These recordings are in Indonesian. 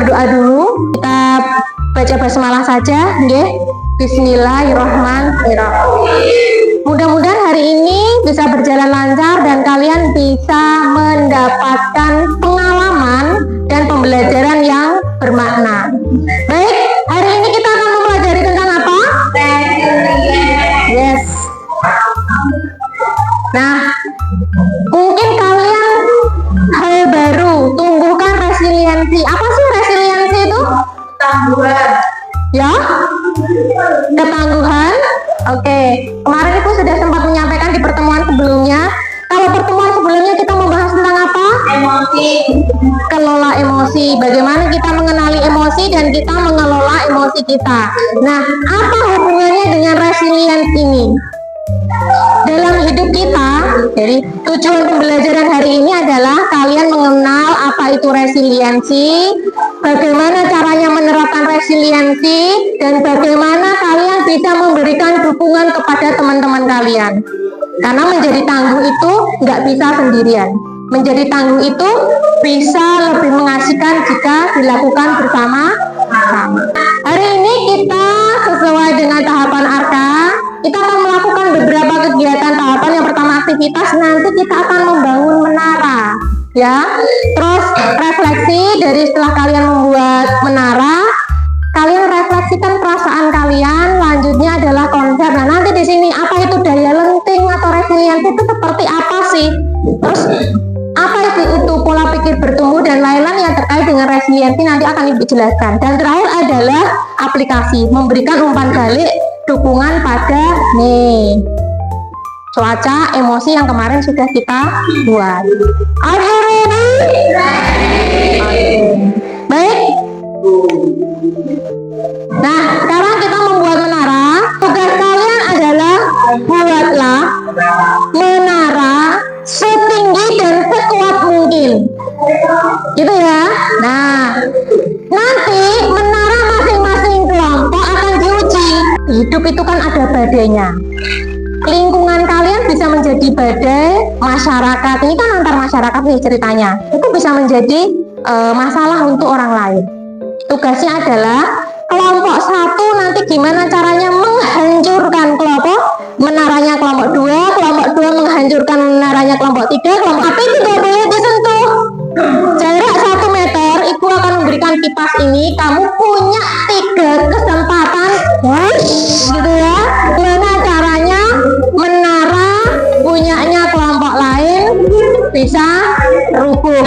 berdoa dulu. Kita baca basmalah saja, nggih. Bismillahirrahmanirrahim. Mudah-mudahan hari ini bisa berjalan lancar dan kalian bisa mendapatkan pengalaman dan pembelajaran yang bermakna. Baik, hari ini kita akan mempelajari tentang apa? Yes. Nah, mungkin kalian hal baru, tumbuhkan resiliensi. Apa sih resiliensi itu? Ketangguhan. Ya? Ketangguhan. Oke. Kemarin Ibu sudah sempat menyampaikan di pertemuan sebelumnya. Kalau pertemuan sebelumnya kita membahas tentang apa? Emosi. Kelola emosi. Bagaimana kita mengenali emosi dan kita mengelola emosi kita. Nah, apa hubungannya dengan resilience ini? Dalam hidup kita, jadi tujuan pembelajaran hari ini adalah kalian mengenal apa itu resiliensi, bagaimana caranya menerapkan resiliensi, dan bagaimana kalian bisa memberikan dukungan kepada teman-teman kalian. Karena menjadi tangguh itu nggak bisa sendirian. Menjadi tangguh itu bisa lebih mengasihkan jika dilakukan bersama-sama. Hari ini kita sesuai dengan tahapan ARKA, kita akan melakukan beberapa kegiatan tahapan. Yang pertama aktivitas, nanti kita akan membangun menara, ya. Terus refleksi dari setelah kalian membuat menara, kalian refleksikan perasaan kalian. Lanjutnya adalah konsep. Nah, nanti di sini apa itu daya lenting atau resiliensi itu seperti apa sih? Terus apa itu pola pikir bertumbuh dan lain-lain yang terkait dengan resiliensi nanti akan Ibu jelaskan. Dan terakhir adalah aplikasi, memberikan umpan balik dukungan pada cuaca emosi yang kemarin sudah kita buat. Are you ready? Baik. Nah, sekarang kita membuat menara. Tugas kalian adalah buatlah menara setinggi dan sekuat mungkin. Gitu ya. Nah, nanti menara masing-masing kelompok akan diuji. Hidup itu kan ada badainya. Lingkungan kalian bisa menjadi badai, masyarakat ini kan antar masyarakat nih ceritanya. Itu bisa menjadi masalah untuk orang lain. Tugasnya adalah kelompok satu nanti gimana caranya menghancurkan menaranya kelompok dua menghancurkan menaranya kelompok tiga, kelompok tapi tidak boleh disentuh. Jarak 1 meter, Ibu akan memberikan kipas ini, kamu punya 3 kesempatan, gitu ya. Gimana caranya menara punyanya kelompok lain bisa rubuh.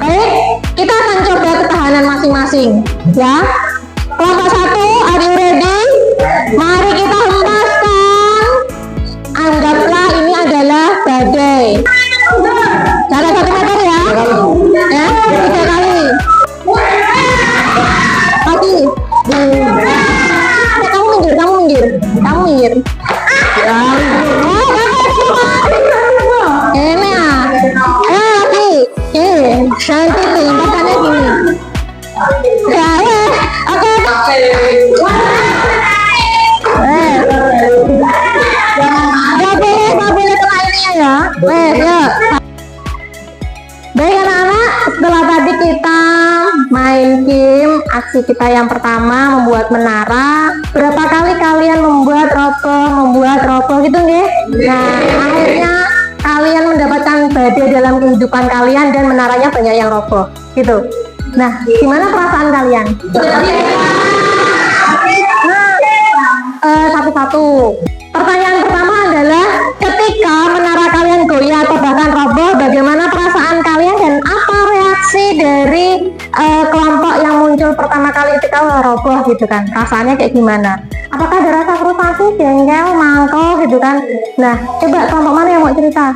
Baik, kita akan coba ketahanan masing-masing, ya. Kelompok 1, are you ready? Mari kita hempaskan. Anggaplah ini adalah badai. Cara 1 meter ya. Ya, 3 kali. Lagi. Kamu minggir. Ya. Ini ya. Nanti tembakannya gini. Oke. Gak boleh kena ininya ya. Ya. Baik anak-anak, setelah tadi kita main game, aksi kita yang pertama membuat menara. Berapa kali kalian membuat roboh gitu nggih? Nah, akhirnya kalian mendapatkan badai dalam kehidupan kalian dan menaranya banyak yang roboh gitu. Nah, gimana perasaan kalian? Satu-satu. Pertanyaan pertama adalah ketika menara kalian goyah atau bahkan roboh, bagaimana perasaan kalian dan apa reaksi dari kelompok yang muncul pertama kali ketika roboh gitu kan? Rasanya kayak gimana? Apakah ada rasa frustasi, jengkel, mangkok gitu kan? Nah, coba kelompok mana yang mau cerita?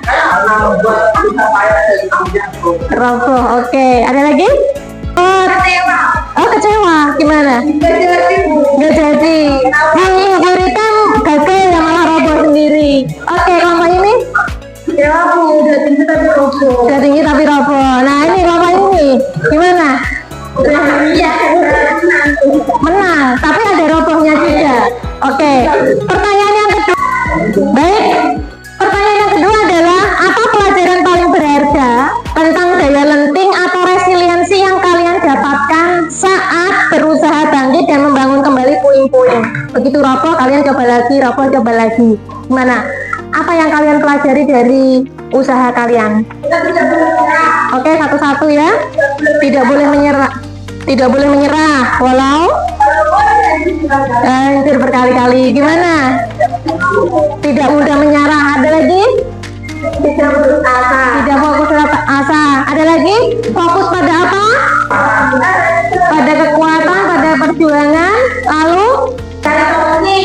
Roboh, oke. Ada lagi? Kecewa. Gimana? Nggak jadi. Berikan gagal yang malah roboh sendiri. Oke, kelompok ini? Ya, Bu, udah tinggi tapi roboh. Sudah tinggi tapi roboh. Nah ini Bapak ini gimana? Menang, tapi ada robohnya juga. Oke, pertanyaan yang kedua. Baik, pertanyaan yang kedua adalah apa pelajaran paling berharga tentang daya lenting atau resiliensi yang kalian dapatkan saat berusaha bangkit dan membangun kembali puing-puing. Begitu roboh, kalian coba lagi, roboh coba lagi. Gimana? Apa yang kalian pelajari dari usaha kalian? Oke, satu-satu ya. Tidak boleh menyerah. Tidak boleh menyerah, walau hampir berkali-kali. Gimana? Tidak mudah menyerah. Ada lagi? Tidak putus asa. Tidak fokus asa. Ada lagi? Fokus pada apa? Pada kekuatan, pada perjuangan. Lalu?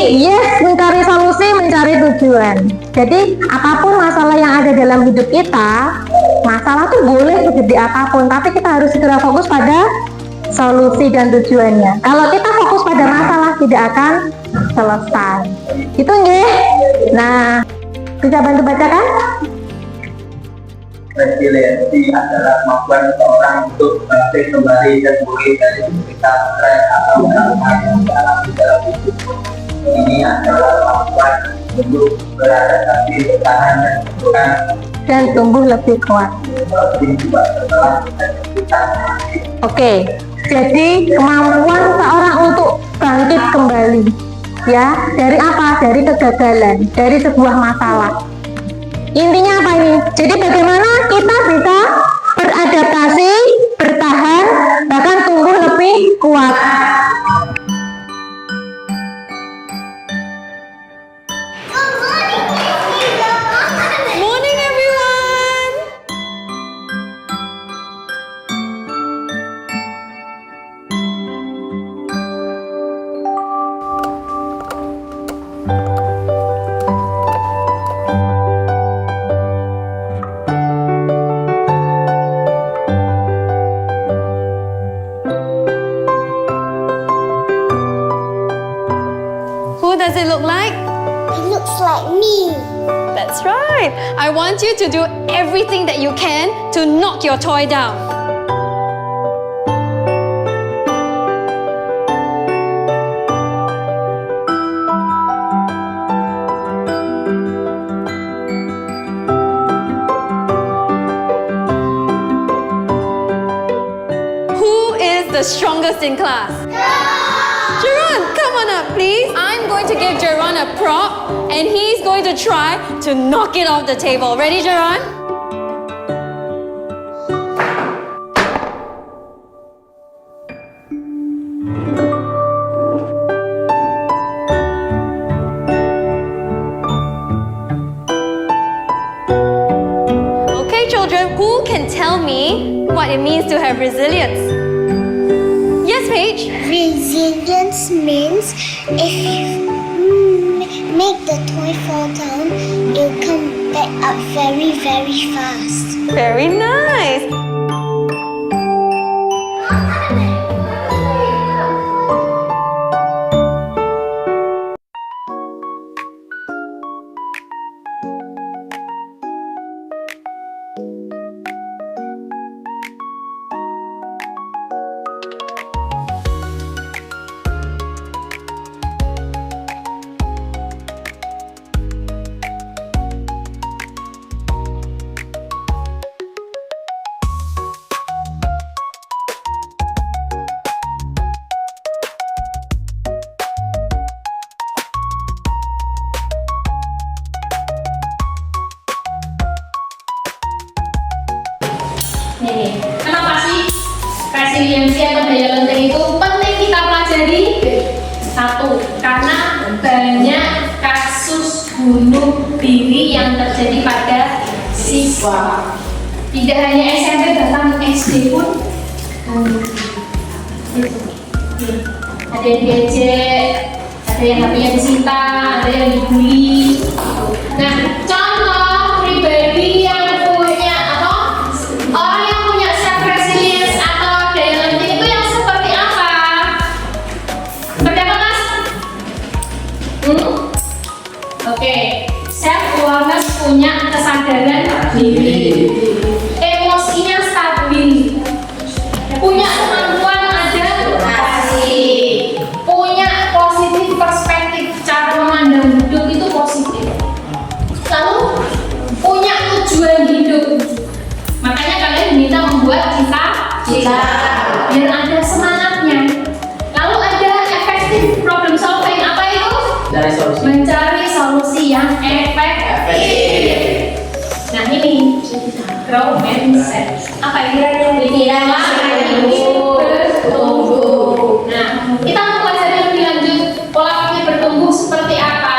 Yes, mencari solusi, mencari tujuan. Jadi apapun masalah yang ada dalam hidup kita, masalah tuh boleh segede apapun, tapi kita harus segera fokus pada solusi dan tujuannya. Kalau kita fokus pada masalah, tidak akan selesai. Itu nggih. Nah, bisa bantu bacakan? Resiliensi adalah kemampuan seseorang untuk bangkit kembali dan pulih dari kesulitan, stres atau trauma yang dialami dalam hidup. Ini adalah kemampuan untuk beradaptasi, bertahan dan tumbuh lebih kuat. Oke, jadi kemampuan seorang untuk bangkit kembali, ya, dari apa? Dari kegagalan, dari sebuah masalah. Intinya apa ini? Jadi bagaimana kita bisa beradaptasi, bertahan, bahkan tumbuh lebih kuat. Morning everyone. Who does it look like? It looks like me. That's right. I want you to do everything that you can to knock your toy down. Who is the strongest in class? Jeron, come on up, please. I'm going to give Jeron a prop, and he's going to try to knock it off the table. Ready, Jeron? Okay, children, who can tell me what it means to have resilience? Yes, Paige? Resilience means if you make the toy fall down, it'll come back up very, very fast. Very nice. Nih, kenapa sih resiliensi atau daya lenting itu penting kita pelajari? Satu, karena banyak kasus bunuh diri yang terjadi pada siswa. Tidak hanya SMP, bahkan SD pun ada yang diejek, ada yang HP-nya disita, ada yang dibully. Nah, contoh pribadi yang punya orang yang punya self resilience atau daya lenting itu yang seperti apa? Seperti apa, Mas? Oke, self awareness punya kesadaran diri. Biar ada semangatnya. Lalu ada effective problem solving. Apa itu? Dari solusi. Mencari solusi yang efektif. Nah ini grow mindset. Apa kira-kira pikiran bertumbuh. Nah kita mempelajari lebih lanjut pola pikir bertumbuh seperti apa.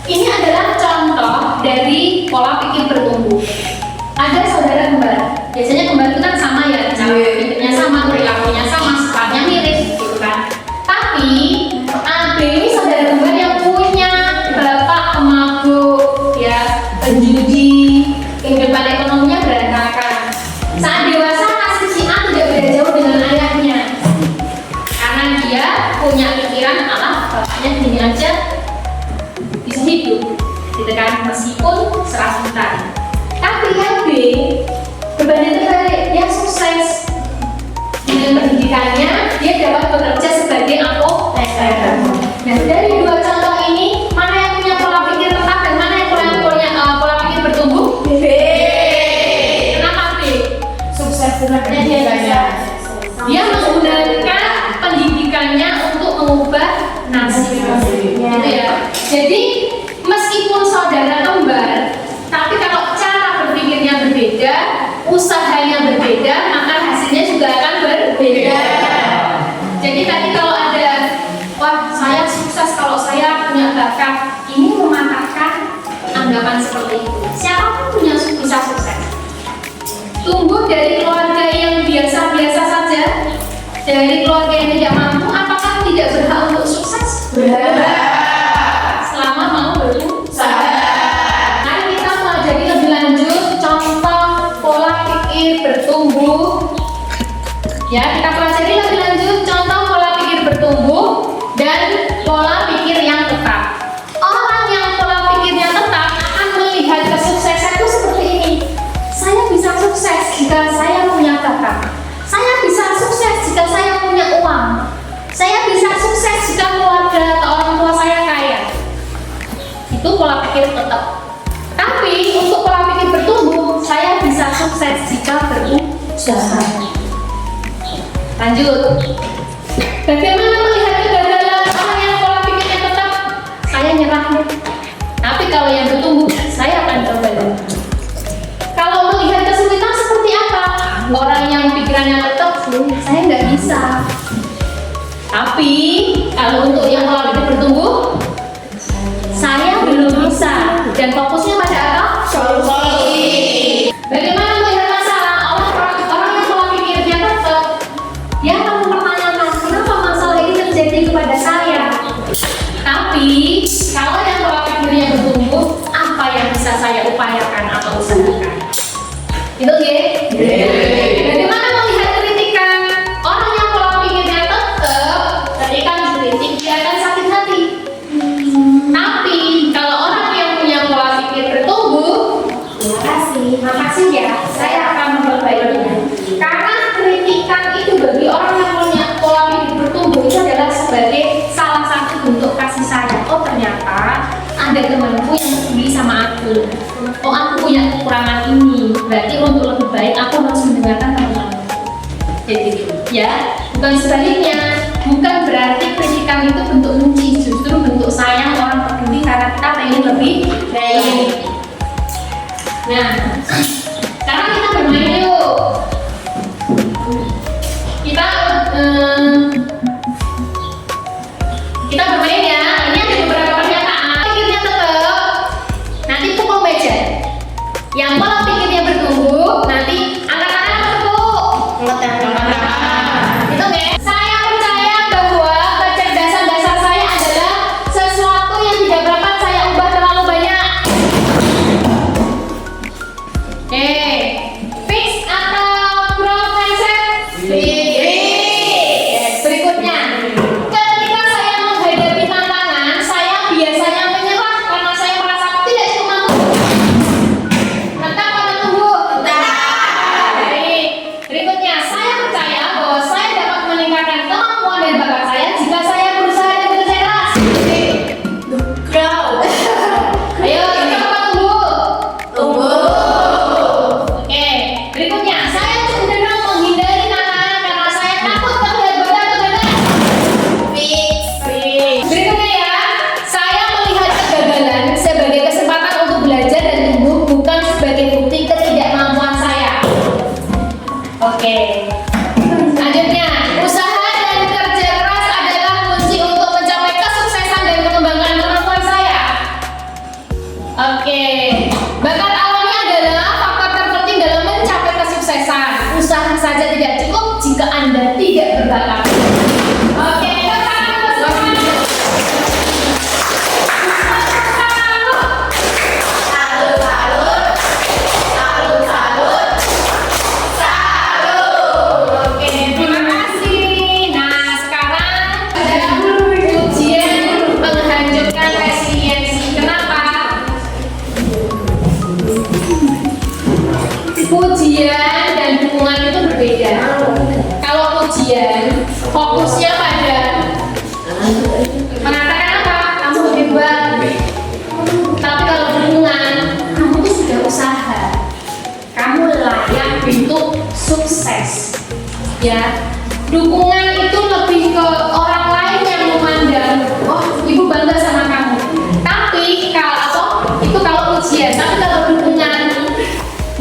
Ini adalah contoh dari pola pikir bertumbuh. Ada saudara kembar. Biasanya kembar itu kan sama ya, cara pikirnya sama, perilakunya sama, sifatnya mirip gitu kan. Tapi AB ini saudara kembar yang punya bapak pemabuk, ya, penjudi, kehidupan ekonominya berantakan. Saat dewasa kasih si A tidak beda jauh dengan ayahnya, karena dia punya pikiran alah bapaknya gini aja bisa hidup, gitu kan, meskipun serasutan. Tapi yang B berbanding terbalik, dia sukses dengan pendidikannya, dia dapat bekerja sebagai apoteker. Nah dari dua contoh ini, mana yang punya pola pikir tetap dan mana yang punya pola pikir bertumbuh? B. Kenapa B? Sukses sebenarnya dia bisa. Dia menggunakan pendidikannya untuk mengubah nasib. Gitu ya. Jadi meskipun saudara kembar, tapi kalau cara berpikirnya berbeda, usahanya berbeda, maka hasilnya juga akan berbeda. Jadi tadi kalau ada, wah saya sukses kalau saya punya bakat, ini mematahkan anggapan seperti itu. Siapapun punya bisa sukses. Tumbuh dari keluarga yang biasa-biasa saja, dari keluarga yang tidak mampu, apakah tidak berhak untuk sukses? Berhak. Selama mau berusaha. Mari kita pelajari lebih lanjut contoh pola pikir bertumbuh. Ya, kita pelajari lebih lanjut contoh pola pikir bertumbuh dan pola pikir yang tetap. Orang yang pola pikirnya tetap akan melihat kesuksesan itu seperti ini. Saya bisa sukses jika saya punya bakat. Saya bisa sukses jika saya punya uang. Saya bisa sukses jika keluarga atau orang tua saya kaya. Itu pola pikir tetap. Tapi untuk pola pikir bertumbuh, saya bisa sukses jika berusaha. Lanjut. Bagaimana melihat kegagalan orang yang pola pikirnya tetap? Saya nyerah. Tapi kalau yang bertumbuh, saya akan coba lagi. Kalau melihat kesulitan seperti apa? Orang yang pikirannya tetap, saya nggak bisa. Tapi kalau untuk yang pola pikir bertumbuh, saya belum bisa. Dan fokusnya pada apa? Solusi. Bagaimana melihat masalah? Orang yang pola pikirnya tetap, dia akan mempertanyakan kenapa masalah ini terjadi kepada saya. Tapi kalau yang pola pikirnya bertumbuh, apa yang bisa saya upayakan atau usahakan? Itu ya. Bagaimana melihat kritikan? Orang yang pola pikirnya tetap, ketika dikritik dia akan sakit hati. Tapi kalau orang yang punya pola pikir bertumbuh, makasih ya, saya akan memperbaikinya. Karena kritikan itu bagi orang yang punya pola pikir bertumbuh itu adalah sebagai salah satu bentuk kasih sayang. Oh ternyata ada temanku yang peduli sama aku. Oh aku punya kekurangan ini, berarti untuk lebih baik aku harus mendengarkan teman-teman. Jadi gitu ya, bukan sebaliknya. Bukan berarti kritikan itu bentuk benci, justru bentuk sayang, orang peduli karena kita pengen lebih baik. Nah, sekarang kita bermain yuk. Kita bermain ya. Ini ada beberapa pernyataan. Pikirnya tetap, nanti pukul meja. Yang pola pikirnya bertumbuh, nanti angkat tepuk. Itu ya. Saya percaya bahwa kecerdasan dasar saya adalah sesuatu yang tidak dapat saya ubah terlalu banyak. Oke, fix atau growth mindset? Fix. Berikutnya, ketika saya menghadapi tantangan, saya biasanya menyerah karena saya merasa tidak cukup mampu. Tetap Oke, bakat alami adalah faktor terpenting dalam mencapai kesuksesan. Usaha saja tidak cukup jika Anda tidak berbakat. Oke, Oke, terima kasih. Nah, sekarang ada ujian menghancurkan resiliensi. Kenapa? Pujian dan dukungan itu berbeda. Kalau pujian, fokusnya pada mengatakan apa? Kamu hebat. Tapi kalau dukungan, kamu tuh sudah usaha. Kamu layak untuk sukses. Ya, dukungan itu lebih ke orang lain yang memandang, oh ibu bangga sama kamu. Tapi kalau itu kalau pujian, tapi kalau dukungan,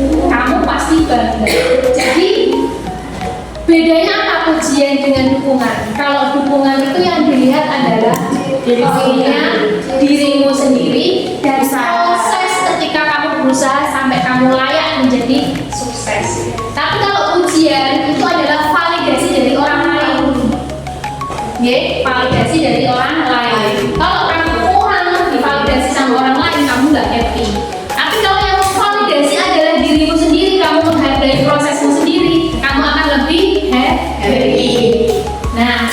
kamu pasti bangga. Jadi bedanya apa pujian dengan dukungan? Kalau dukungan itu yang dilihat adalah dirimu sendiri dan proses ketika kamu berusaha sampai kamu layak menjadi sukses. Tapi kalau pujian itu adalah validasi dari orang lain. Validasi dari orang lain. Kalau kamu kurang divalidasi sama orang lain, kamu nggak happy. Tapi kalau yang validasi adalah dirimu sendiri, kamu menghargai prosesmu sendiri, kamu akan lebih happy. Nah,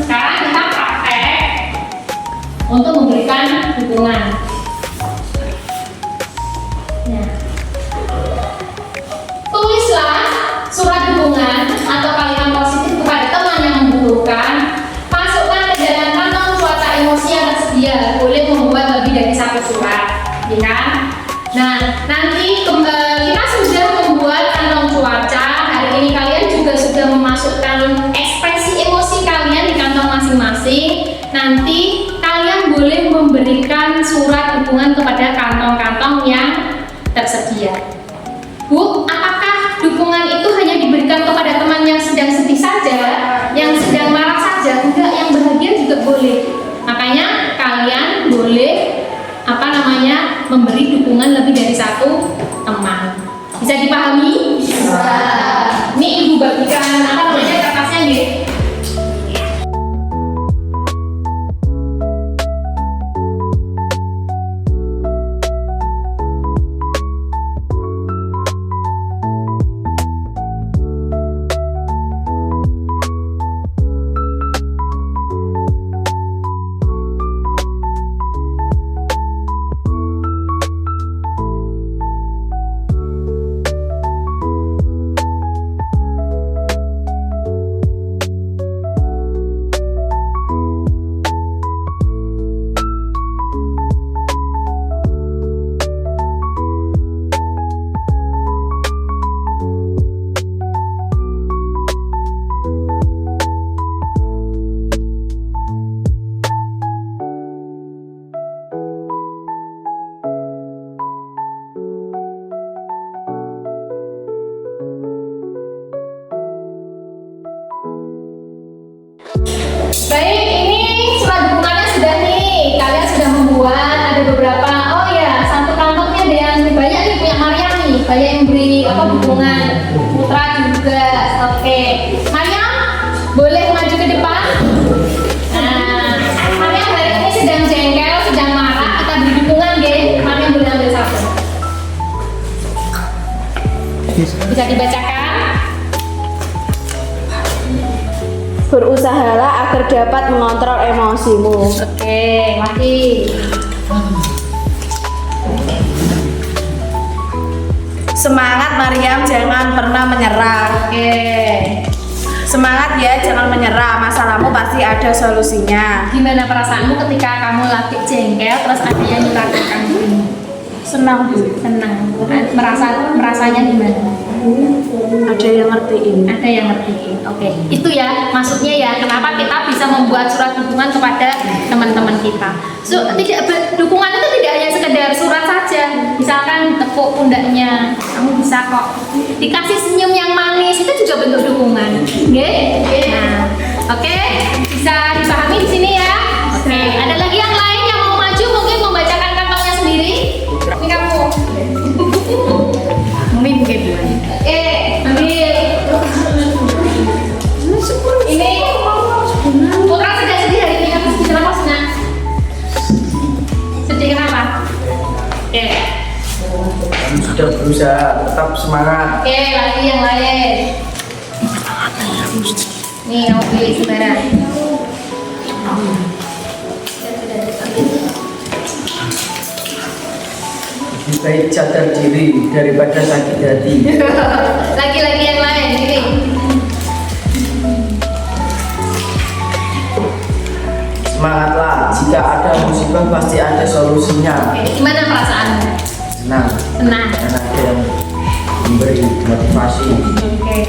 sekarang kita praktek untuk memberikan dukungan. Nah, tulislah surat dukungan atau kalimat positif kepada teman yang membutuhkan. Masukkan ke dalam kantong cuaca emosi yang tersedia. Boleh membuat lebih dari satu surat, ya kan? Nah, nanti kita sudah membuat kantong cuaca. Hari ini kalian juga sudah memasukkan ekspresi emosi kalian di kantong masing-masing. Nanti kalian boleh memberikan surat dukungan kepada kantong-kantong yang tersedia. Bu, apakah dukungan itu hanya diberikan kepada teman yang sedang sedih saja, yang sedang marah saja? Enggak, yang bahagia juga boleh. Makanya kalian boleh memberi dukungan lebih dari satu teman. Bisa dipahami? Bisa. Ini ibu bagikan kertasnya nih. Baik, ini surat dukungannya sudah nih. Kalian sudah membuat, ada beberapa. Oh ya, satu kantongnya ada yang lebih banyak nih, punya Mariam nih. Banyak yang beri dukungan. Putra juga. Oke. Mariam, boleh maju ke depan? Nah, Mariam hari ini sedang jengkel, sedang marah. Kita beri dukungan, geng. Mariam boleh ambil satu. Bisa dibacakan? Berusahalah agar dapat mengontrol emosimu. Oke, mati. Semangat Mariam, jangan pernah menyerah. Oke. Semangat ya, jangan menyerah. Masalahmu pasti ada solusinya. Gimana perasaanmu ketika kamu lagi jengkel terus ada yang nyurati kamu ini? Senang Bu. Senang. Merasanya gimana? Ada yang ngertiin. Ada yang ngertiin. Oke. Itu ya maksudnya ya kenapa kita bisa membuat surat dukungan kepada teman-teman kita. Dukungan itu tidak hanya sekedar surat saja. Misalkan tepuk pundaknya, kamu bisa kok. Dikasih senyum yang manis itu juga bentuk dukungan. Oke? Nah, oke. Bisa dipahami di sini ya. Oke. Ada lagi yang lain yang mau maju mungkin membacakan kantongnya sendiri. sendiri. Ini kamu. Mungkin duluan. Ambil. Ini Putra sedang sedih hari ini. Kamu sedih kenapa, Sina? Sedih kenapa? Kamu sudah berusaha, tetap semangat. Lagi yang lain. Nih, kamu pilih sembarang. Lebih baik sadar diri daripada sakit hati. Lagi-lagi yang lain. Ini. Semangatlah, jika ada musibah pasti ada solusinya. Gimana perasaanmu? Senang, Tenang. karena ada yang memberi motivasi. Oke.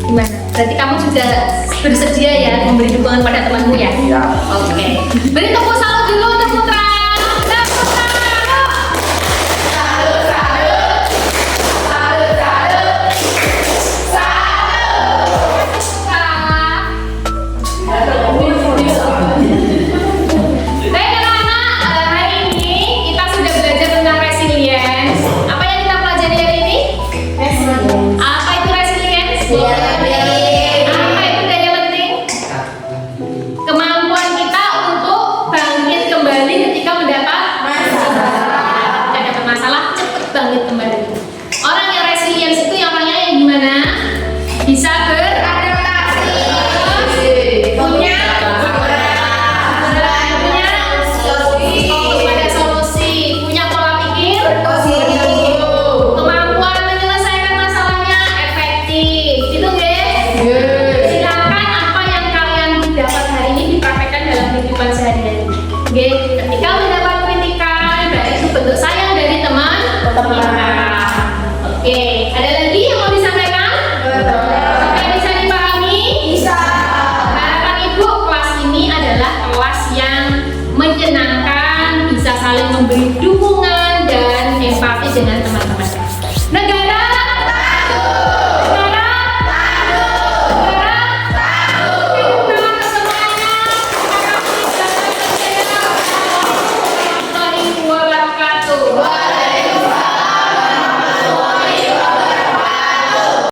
Gimana? Berarti kamu sudah bersedia ya memberi dukungan pada temanmu ya? Ya. Oke. Beri tepuk salut dulu untuk Putra. Tepuk salut. Salut, salut. Salut, salut. Salut. Baik anak-anak, hari ini kita sudah belajar tentang resilience. Apa yang kita pelajari hari ini? Apa itu resilience? Apa itu daya penting? Kemampuan kita untuk bangkit kembali ketika mendapat masalah. Ketika ada masalah, cepat bangkit kembali.